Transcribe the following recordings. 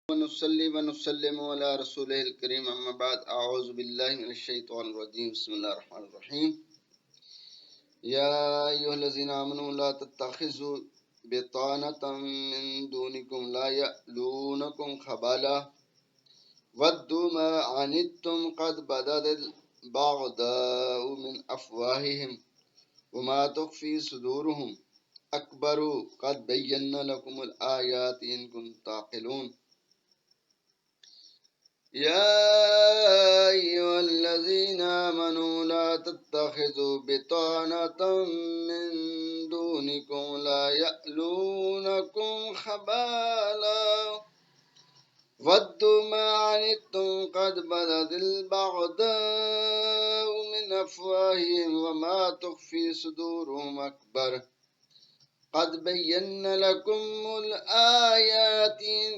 ونصلي ونسلم على رسوله الكريم أما بعد أعوذ بالله من الشيطان الرجيم بسم الله الرحمن الرحيم يا أيها الذين آمنوا لا تتخذوا بطانة من دونكم لا يألونكم خبالا ودوا ما عنتم قد بدت البغضاء من أفواههم وما تخفي صدورهم أكبر قد بينا لكم الآيات إن كنتم تعقلون يا أيها الذين آمنوا لا تتخذوا بطانة من دونكم لا يألونكم خبالا ودوا ما عنتم قد بدت البغضاء من أفواههم وما تخفي صدورهم أكبر قد بينا لكم الآيات إن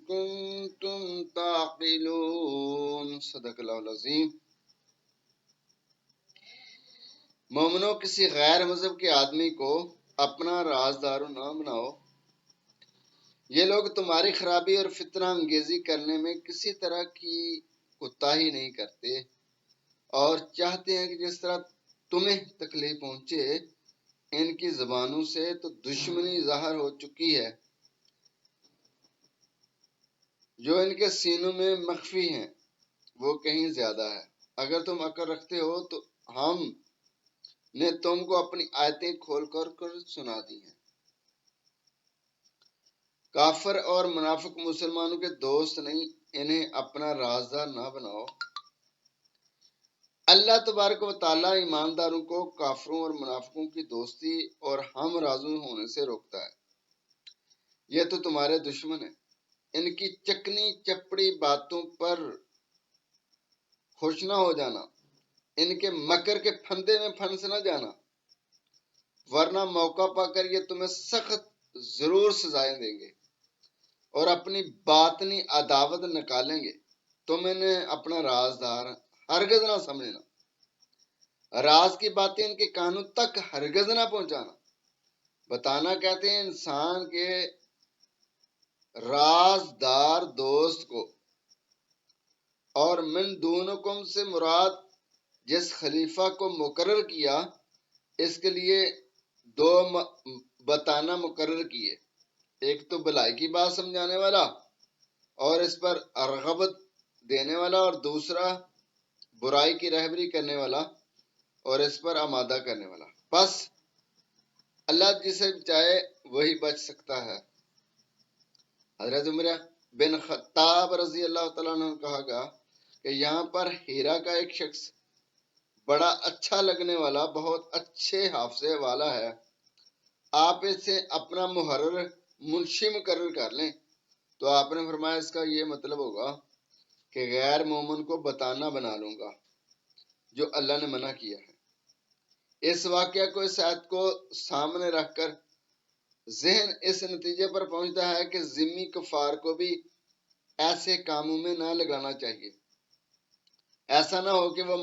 كنتم تعقلون صدق اللہ العظیم۔ مومنو، کسی غیر مذہب کے آدمی کو اپنا رازدار نہ بناؤ۔ یہ لوگ تمہاری خرابی اور فتنہ انگیزی کرنے میں کسی طرح کی کوتاہی نہیں کرتے اور چاہتے ہیں کہ جس طرح تمہیں تکلیف پہنچے۔ ان کی زبانوں سے تو دشمنی ظاہر ہو چکی ہے، جو ان کے سینوں میں مخفی ہیں وہ کہیں زیادہ ہے۔ اگر تم عقل رکھتے ہو تو ہم نے تم کو اپنی آیتیں کھول کر سنا دی ہیں۔ کافر اور منافق مسلمانوں کے دوست نہیں، انہیں اپنا رازدار نہ بناؤ۔ اللہ تبارک و تعالیٰ ایمانداروں کو کافروں اور منافقوں کی دوستی اور ہم رازو ہونے سے روکتا ہے۔ یہ تو تمہارے دشمن ہیں، ان کی چکنی چپڑی باتوں پر خوش نہ ہو جانا، ان کے مکر کے پھندے میں پھنس نہ جانا، ورنہ موقع پا کر یہ تمہیں سخت ضرور سزائیں دیں گے اور اپنی باطنی عداوت نکالیں گے۔ تم انہیں اپنا رازدار ہرگز نہ سمجھنا، راز کی باتیں ان کے کانوں تک ہرگز نہ پہنچانا۔ بتانا کہتے ہیں انسان کے رازدار دوست کو، اور من دونکم سے مراد جس خلیفہ کو مقرر کیا، اس کے لیے دو بتانا مقرر کیے، ایک تو بھلائی کی بات سمجھانے والا اور اس پر رغبت دینے والا، اور دوسرا برائی کی رہبری کرنے والا اور اس پر آمادہ کرنے والا۔ بس اللہ جسے چاہے وہی بچ سکتا ہے۔ حضرت عمر بن خطاب رضی اللہ تعالیٰ عنہ نے کہا گا کہ یہاں پر ہیرا کا ایک شخص بڑا اچھا لگنے والا، بہت اچھے حافظے والا ہے، آپ اسے اپنا محرر منشی مقرر کر لیں۔ تو آپ نے فرمایا اس کا یہ مطلب ہوگا کہ غیر مومن کو بتانا بنا لوں گا، جو اللہ نے منع کیا ہے۔ اس واقعہ کو، اس آیت کو سامنے رکھ کر ذہن اس نتیجے پر پہنچتا ہے کہ ذمی کفار کو بھی ایسے کاموں میں نہ لگانا چاہیے۔ ایسا نہ ہو کہ وہ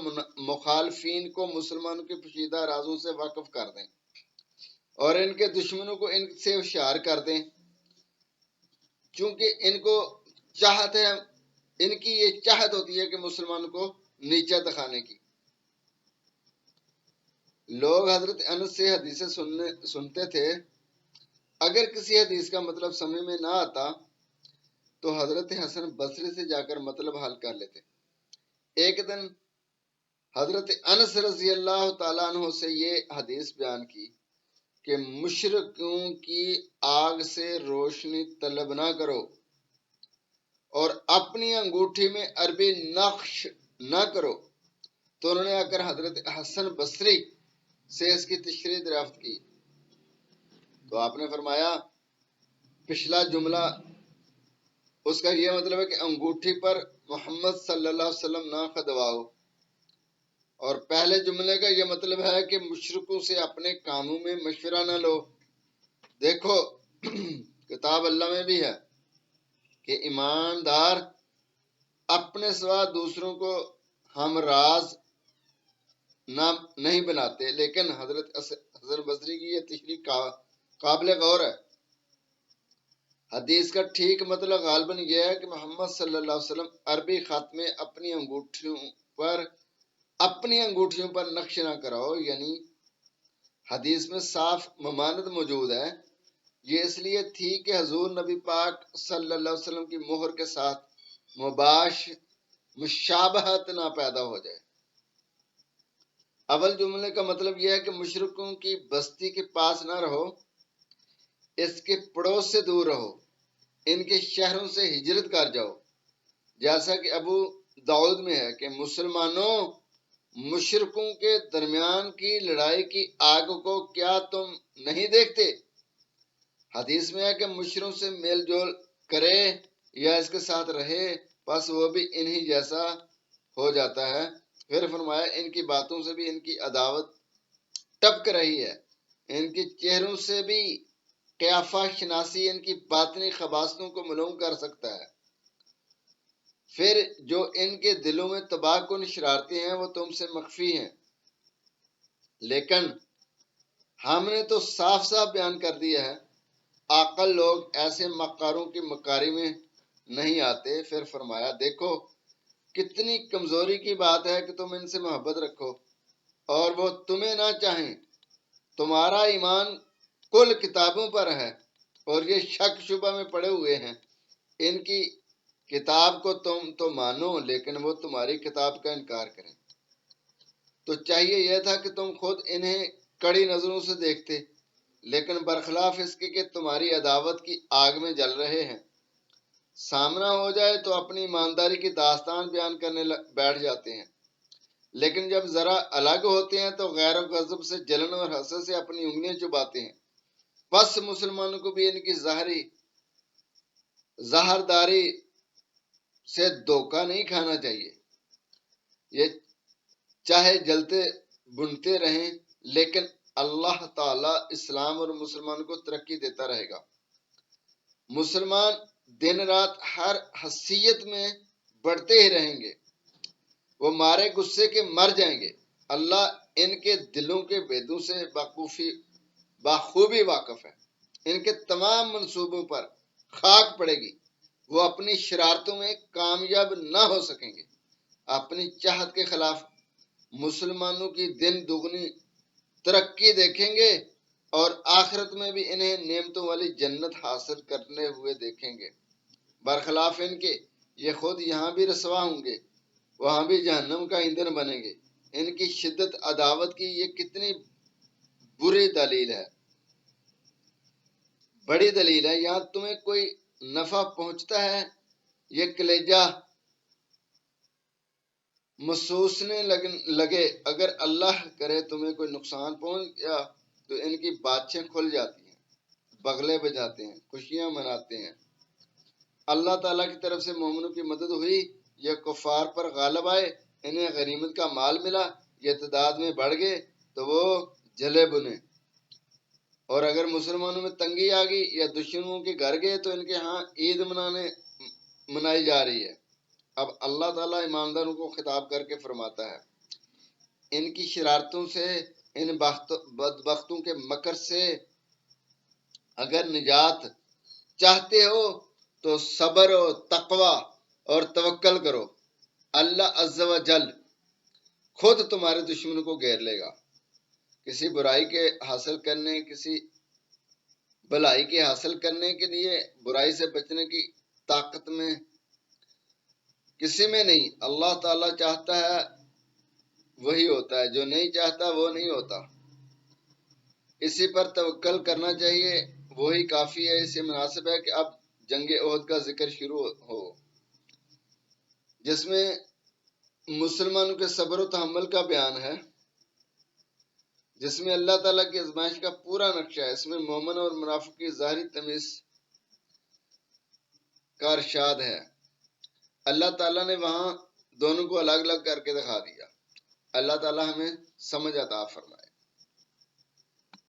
مخالفین کو مسلمانوں کے پوشیدہ رازوں سے واقف کر دیں اور ان کے دشمنوں کو ان سے ہوشیار کر دیں، چونکہ ان کو چاہت ہے، ان کی یہ چاہت ہوتی ہے کہ مسلمانوں کو نیچا دکھانے کی۔ لوگ حضرت انس سے حدیثیں سنتے تھے، اگر کسی حدیث کا مطلب سمجھ میں نہ آتا تو حضرت حسن بصری سے جا کر مطلب حل کر لیتے۔ ایک دن حضرت انس رضی اللہ تعالیٰ عنہ سے یہ حدیث بیان کی کہ مشرکوں کی آگ سے روشنی طلب نہ کرو اور اپنی انگوٹھی میں عربی نقش نہ کرو۔ تو انہوں نے آ کر حضرت حسن بصری سے اس کی تشریح دریافت کی، تو آپ نے فرمایا پچھلا جملہ اس کا یہ مطلب ہے کہ انگوٹھی پر محمد صلی اللہ علیہ وسلم نہ کھدواؤ، اور پہلے جملے کا یہ مطلب ہے کہ مشرکوں سے اپنے کاموں میں مشورہ نہ لو۔ دیکھو کتاب اللہ میں بھی ہے کہ ایماندار اپنے سوا دوسروں کو ہم راز نہیں بناتے، لیکن حضرت حسن بصری کی یہ تشریح قابل غور ہے۔ حدیث کا ٹھیک مطلب غالباً یہ ہے کہ محمد صلی اللہ علیہ وسلم عربی خط میں اپنی انگوٹھیوں پر نقش نہ کراؤ، یعنی حدیث میں صاف ممانعت موجود ہے۔ یہ اس لیے تھی کہ حضور نبی پاک صلی اللہ علیہ وسلم کی مہر کے ساتھ مشابہت نہ پیدا ہو جائے۔ اول جملے کا مطلب یہ ہے کہ مشرکوں کی بستی کے پاس نہ رہو، اس کے پڑوس سے دور رہو، ان کے شہروں سے ہجرت کر جاؤ، جیسا کہ ابو داؤد میں ہے کہ مسلمانوں، مشرکوں کے درمیان کی لڑائی کی آگ کو کیا تم نہیں دیکھتے؟ حدیث میں ہے کہ مشرکوں سے میل جول کرے یا اس کے ساتھ رہے، بس وہ بھی انہی جیسا ہو جاتا ہے۔ پھر فرمایا ان کی باتوں سے بھی ان کی عداوت ٹپک رہی ہے، ان کے چہروں سے بھی قیافہ شناسی ان کی باطنی خباثتوں کو معلوم کر سکتا ہے۔ پھر جو ان کے دلوں میں تباہ کن شرارتیں ہیں وہ تم سے مخفی ہیں، لیکن ہم نے تو صاف صاف بیان کر دیا ہے۔ عاقل لوگ ایسے مکاروں کی مکاری میں نہیں آتے۔ پھر فرمایا دیکھو کتنی کمزوری کی بات ہے کہ تم ان سے محبت رکھو اور وہ تمہیں نہ چاہیں۔ تمہارا ایمان کل کتابوں پر ہے اور یہ شک شبہ میں پڑے ہوئے ہیں۔ ان کی کتاب کو تم تو مانو لیکن وہ تمہاری کتاب کا انکار کریں۔ تو چاہیے یہ تھا کہ تم خود انہیں کڑی نظروں سے دیکھتے، لیکن برخلاف اس کے کہ تمہاری عداوت کی آگ میں جل رہے ہیں، سامنا ہو جائے تو اپنی ایمانداری کی داستان بیان کرنے بیٹھ جاتے ہیں، لیکن جب ذرا الگ ہوتے ہیں تو غیر و غضب سے، جلن اور حسد سے اپنی انگلیاں چباتے ہیں۔ بس مسلمانوں کو بھی ان کی ظاہرداری سے دھوکہ نہیں کھانا چاہیے۔ یہ چاہے جلتے بنتے رہیں، لیکن اللہ تعالی اسلام اور مسلمان کو ترقی دیتا رہے گا۔ مسلمان دن رات ہر حیثیت میں بڑھتے ہی رہیں گے، وہ مارے غصے کے مر جائیں گے۔ اللہ ان کے دلوں کے بھیدوں سے بخوبی واقف ہے، ان کے تمام منصوبوں پر خاک پڑے گی، وہ اپنی شرارتوں میں کامیاب نہ ہو سکیں گے۔ اپنی چاہت کے خلاف مسلمانوں کی دن دگنی ترقی دیکھیں گے اور آخرت میں بھی انہیں نعمتوں والی جنت حاصل کرنے ہوئے دیکھیں گے۔ برخلاف ان کے یہ خود یہاں بھی رسوا ہوں گے، وہاں بھی جہنم کا ایندھن بنیں گے۔ ان کی شدت عداوت کی یہ کتنی بری دلیل ہے، بڑی دلیل ہے۔ یہاں تمہیں کوئی نفع پہنچتا ہے، یہ کلیجہ محسوسنے لگے، اگر اللہ کرے تمہیں کوئی نقصان پہنچ گیا تو ان کی باتیں کھل جاتی ہیں، بغلے بجاتے ہیں، خوشیاں مناتے ہیں۔ اللہ تعالیٰ کی طرف سے مومنوں کی مدد ہوئی، یہ کفار پر غالب آئے، انہیں غنیمت کا مال ملا، یہ تعداد میں بڑھ گئے تو وہ جلے بنے۔ اور اگر مسلمانوں میں تنگی آ گئی یا دشمنوں کے گھر گئے تو ان کے ہاں عید منائی جا رہی ہے۔ اب اللہ تعالیٰ ایمانداروں کو خطاب کر کے فرماتا ہے، ان کی شرارتوں سے، ان بدبختوں کے مکر سے اگر نجات چاہتے ہو تو صبر و تقوی اور توکل کرو۔ اللہ عز و جل خود تمہارے دشمنوں کو گھیر لے گا۔ کسی برائی کے حاصل کرنے، کسی بھلائی کے حاصل کرنے کے لیے برائی سے بچنے کی طاقت میں کسی میں نہیں۔ اللہ تعالیٰ چاہتا ہے وہی ہوتا ہے، جو نہیں چاہتا وہ نہیں ہوتا۔ اسی پر توکل کرنا چاہیے، وہی کافی ہے۔ اس سے مناسب ہے کہ اب جنگ احد کا ذکر شروع ہو، جس میں مسلمانوں کے صبر و تحمل کا بیان ہے، جس میں اللہ تعالیٰ کی آزمائش کا پورا نقشہ ہے۔ اس میں مومن اور منافق کی ظاہری تمیز کا ارشاد ہے۔ اللہ تعالیٰ نے وہاں دونوں کو الگ الگ کر کے دکھا دیا۔ اللہ تعالیٰ ہمیں سمجھ عطا فرمائے۔